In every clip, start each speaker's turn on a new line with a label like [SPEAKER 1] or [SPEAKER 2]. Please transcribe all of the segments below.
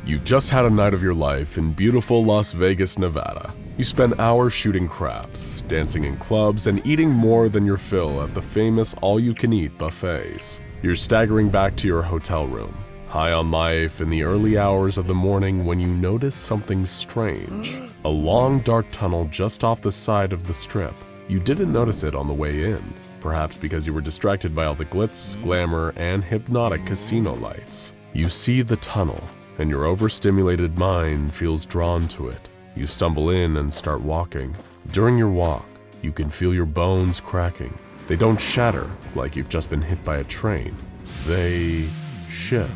[SPEAKER 1] You've just had a night of your life in beautiful Las Vegas, Nevada. You spend hours shooting craps, dancing in clubs, and eating more than your fill at the famous all-you-can-eat buffets. You're staggering back to your hotel room, high on life in the early hours of the morning when you notice something strange. A long dark tunnel just off the side of the strip. You didn't notice it on the way in, perhaps because you were distracted by all the glitz, glamour, and hypnotic casino lights. You see the tunnel, and your overstimulated mind feels drawn to it. You stumble in and start walking. During your walk, you can feel your bones cracking. They don't shatter like you've just been hit by a train. They shift.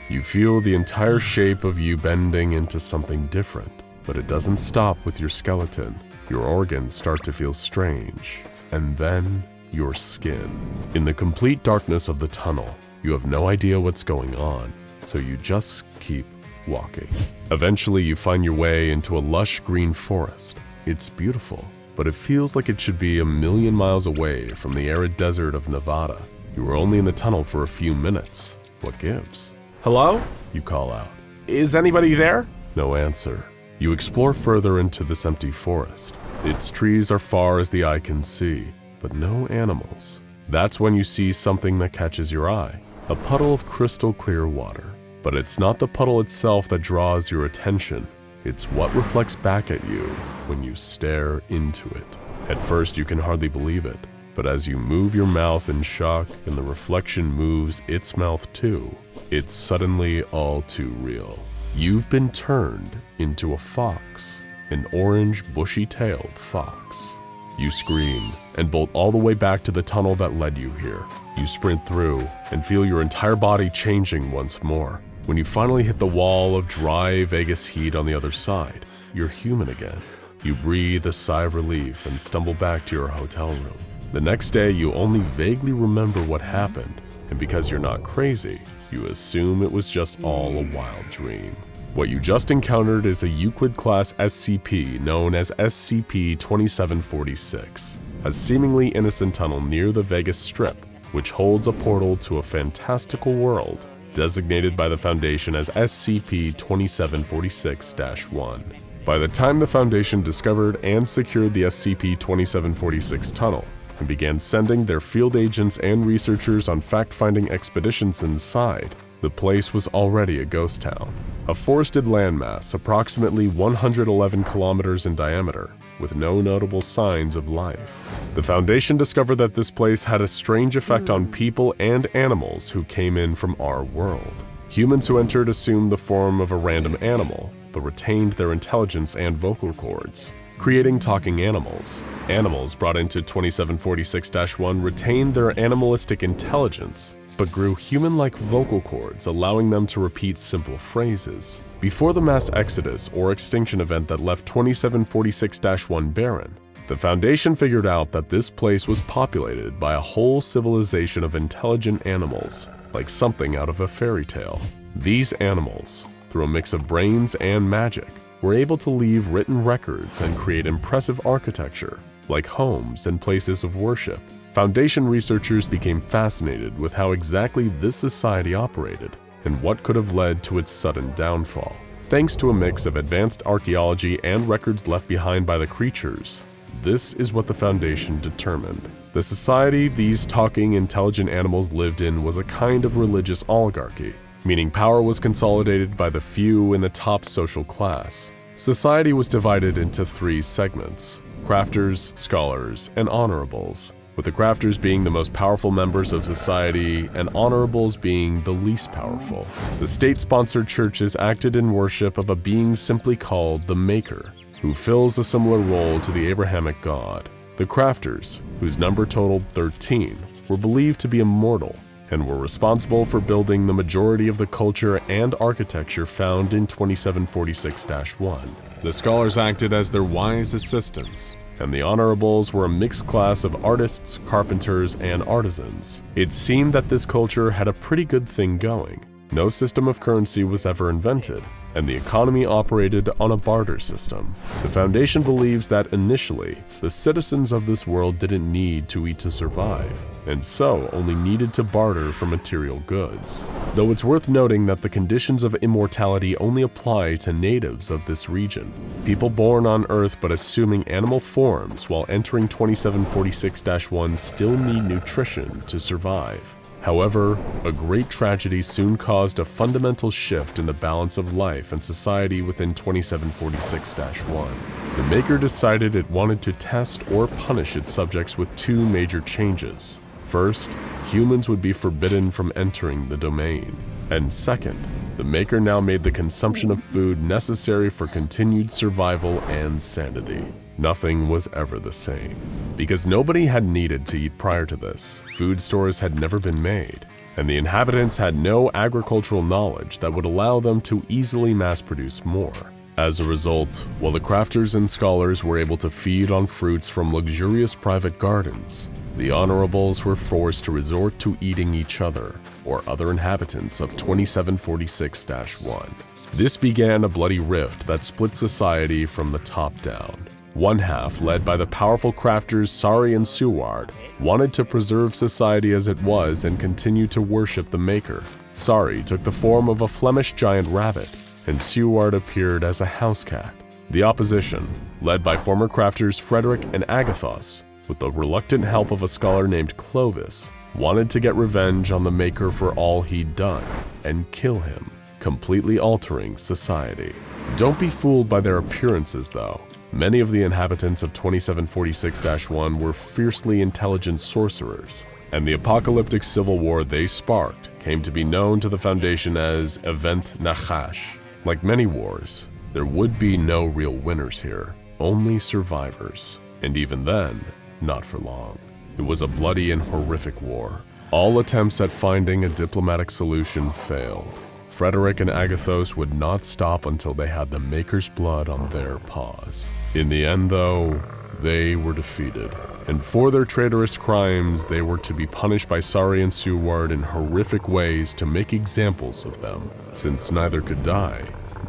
[SPEAKER 1] You feel the entire shape of you bending into something different, but it doesn't stop with your skeleton. Your organs start to feel strange, and then your skin. In the complete darkness of the tunnel, you have no idea what's going on, so you just keep walking. Eventually, you find your way into a lush green forest. It's beautiful, but it feels like it should be a million miles away from the arid desert of Nevada. You were only in the tunnel for a few minutes. What gives?
[SPEAKER 2] Hello?
[SPEAKER 1] You call out.
[SPEAKER 2] Is anybody there?
[SPEAKER 1] No answer. You explore further into this empty forest. Its trees are far as the eye can see, but no animals. That's when you see something that catches your eye. A puddle of crystal clear water. But it's not the puddle itself that draws your attention. It's what reflects back at you when you stare into it. At first, you can hardly believe it, but as you move your mouth in shock and the reflection moves its mouth too, it's suddenly all too real. You've been turned into a fox, an orange, bushy-tailed fox. You scream and bolt all the way back to the tunnel that led you here. You sprint through and feel your entire body changing once more. When you finally hit the wall of dry Vegas heat on the other side, you're human again. You breathe a sigh of relief and stumble back to your hotel room. The next day, you only vaguely remember what happened, and because you're not crazy, you assume it was just all a wild dream. What you just encountered is a Euclid Class SCP known as SCP-2746, a seemingly innocent tunnel near the Vegas Strip, which holds a portal to a fantastical world designated by the Foundation as SCP-2746-1. By the time the Foundation discovered and secured the SCP-2746 tunnel and began sending their field agents and researchers on fact-finding expeditions inside, the place was already a ghost town, a forested landmass approximately 111 kilometers in diameter, with no notable signs of life. The Foundation discovered that this place had a strange effect on people and animals who came in from our world. Humans who entered assumed the form of a random animal, but retained their intelligence and vocal cords, creating talking animals. Animals brought into 2746-1 retained their animalistic intelligence, but grew human-like vocal cords, allowing them to repeat simple phrases. Before the mass exodus or extinction event that left 2746-1 barren, the Foundation figured out that this place was populated by a whole civilization of intelligent animals, like something out of a fairy tale. These animals, through a mix of brains and magic, were able to leave written records and create impressive architecture, like homes and places of worship. Foundation researchers became fascinated with how exactly this society operated and what could have led to its sudden downfall. Thanks to a mix of advanced archaeology and records left behind by the creatures, this is what the Foundation determined. The society these talking, intelligent animals lived in was a kind of religious oligarchy, meaning power was consolidated by the few in the top social class. Society was divided into three segments: crafters, scholars, and honorables, with the crafters being the most powerful members of society and honorables being the least powerful. The state-sponsored churches acted in worship of a being simply called the Maker, who fills a similar role to the Abrahamic God. The crafters, whose number totaled 13, were believed to be immortal and were responsible for building the majority of the culture and architecture found in 2746-1. The scholars acted as their wise assistants, and the honorables were a mixed class of artists, carpenters, and artisans. It seemed that this culture had a pretty good thing going. No system of currency was ever invented, and the economy operated on a barter system. The Foundation believes that initially, the citizens of this world didn't need to eat to survive, and so only needed to barter for material goods. Though it's worth noting that the conditions of immortality only apply to natives of this region. People born on Earth but assuming animal forms while entering 2746-1 still need nutrition to survive. However, a great tragedy soon caused a fundamental shift in the balance of life and society within 2746-1. The Maker decided it wanted to test or punish its subjects with two major changes. First, humans would be forbidden from entering the domain. And second, the Maker now made the consumption of food necessary for continued survival and sanity. Nothing was ever the same. Because nobody had needed to eat prior to this, food stores had never been made, and the inhabitants had no agricultural knowledge that would allow them to easily mass-produce more. As a result, while the crafters and scholars were able to feed on fruits from luxurious private gardens, the honorables were forced to resort to eating each other or other inhabitants of 2746-1. This began a bloody rift that split society from the top down. One half, led by the powerful crafters Sari and Seward, wanted to preserve society as it was and continue to worship the Maker. Sari took the form of a Flemish giant rabbit, and Seward appeared as a house cat. The opposition, led by former crafters Frederick and Agathos, with the reluctant help of a scholar named Clovis, wanted to get revenge on the Maker for all he'd done, and kill him, completely altering society. Don't be fooled by their appearances, though. Many of the inhabitants of 2746-1 were fiercely intelligent sorcerers, and the apocalyptic civil war they sparked came to be known to the Foundation as Event Nachash. Like many wars, there would be no real winners here, only survivors, and even then, not for long. It was a bloody and horrific war. All attempts at finding a diplomatic solution failed. Frederick and Agathos would not stop until they had the Maker's blood on their paws. In the end, though, they were defeated, and for their traitorous crimes, they were to be punished by Sari and Seward in horrific ways to make examples of them. Since neither could die,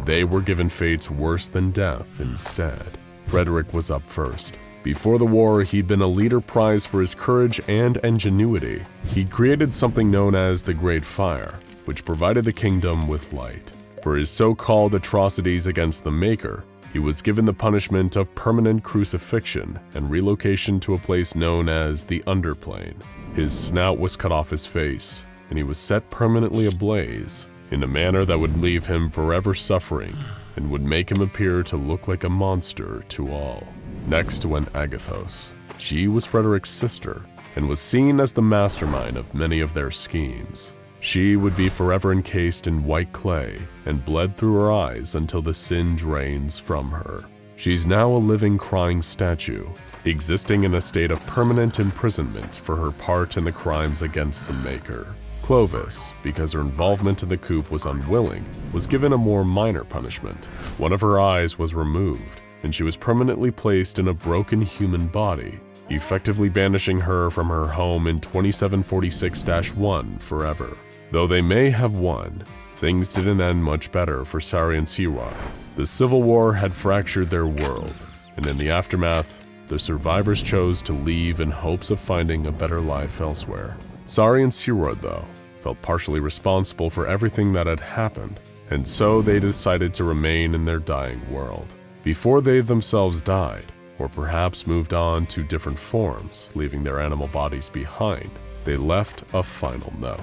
[SPEAKER 1] they were given fates worse than death instead. Frederick was up first. Before the war, he'd been a leader prized for his courage and ingenuity. He'd created something known as the Great Fire, which provided the kingdom with light. For his so-called atrocities against the Maker, he was given the punishment of permanent crucifixion and relocation to a place known as the Underplane. His snout was cut off his face, and he was set permanently ablaze in a manner that would leave him forever suffering and would make him appear to look like a monster to all. Next went Agathos. She was Frederick's sister and was seen as the mastermind of many of their schemes. She would be forever encased in white clay and bled through her eyes until the sin drains from her. She's now a living crying statue, existing in a state of permanent imprisonment for her part in the crimes against the Maker. Clovis, because her involvement in the coup was unwilling, was given a more minor punishment. One of her eyes was removed, and she was permanently placed in a broken human body, effectively banishing her from her home in 2746-1 forever. Though they may have won, things didn't end much better for Sari and Seward. The Civil War had fractured their world, and in the aftermath, the survivors chose to leave in hopes of finding a better life elsewhere. Sari and Seward, though, felt partially responsible for everything that had happened, and so they decided to remain in their dying world. Before they themselves died, or perhaps moved on to different forms, leaving their animal bodies behind, they left a final note.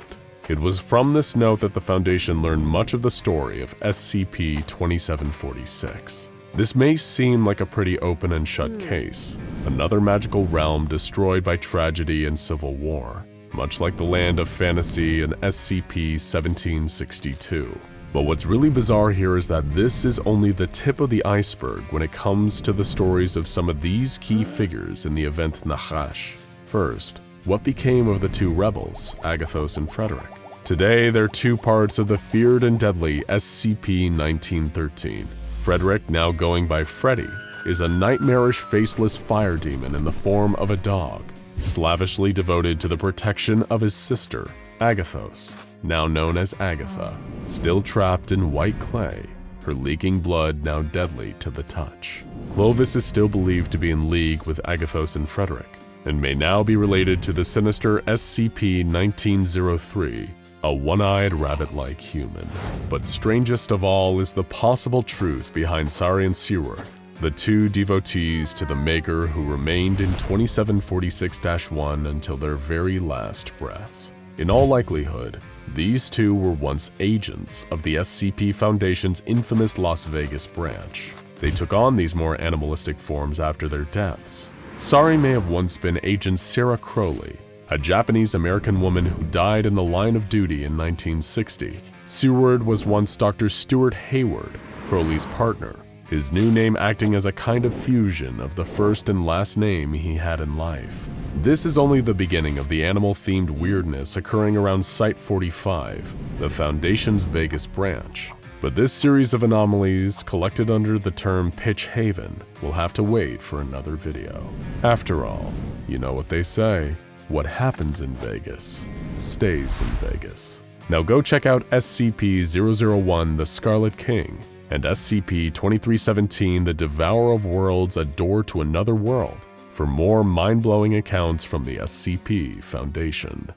[SPEAKER 1] It was from this note that the Foundation learned much of the story of SCP-2746. This may seem like a pretty open and shut case, another magical realm destroyed by tragedy and civil war, much like the land of fantasy in SCP-1762. But what's really bizarre here is that this is only the tip of the iceberg when it comes to the stories of some of these key figures in the event Nachash. First, what became of the two rebels, Agathos and Frederick? Today, they're two parts of the feared and deadly SCP-1913. Frederick, now going by Freddy, is a nightmarish faceless fire demon in the form of a dog, slavishly devoted to the protection of his sister, Agathos, now known as Agatha, still trapped in white clay, her leaking blood now deadly to the touch. Clovis is still believed to be in league with Agathos and Frederick, and may now be related to the sinister SCP-1903, a one-eyed rabbit-like human. But strangest of all is the possible truth behind Sari and Seward, the two devotees to the Maker who remained in 2746-1 until their very last breath. In all likelihood, these two were once agents of the SCP Foundation's infamous Las Vegas branch. They took on these more animalistic forms after their deaths. Sari may have once been Agent Sarah Crowley, a Japanese-American woman who died in the line of duty in 1960. Seward was once Dr. Stuart Hayward, Crowley's partner, his new name acting as a kind of fusion of the first and last name he had in life. This is only the beginning of the animal-themed weirdness occurring around Site-45, the Foundation's Vegas branch. But this series of anomalies, collected under the term Pitch Haven, will have to wait for another video. After all, you know what they say, what happens in Vegas stays in Vegas. Now go check out SCP-001 The Scarlet King and SCP-2317 The Devourer of Worlds A Door to Another World for more mind-blowing accounts from the SCP Foundation.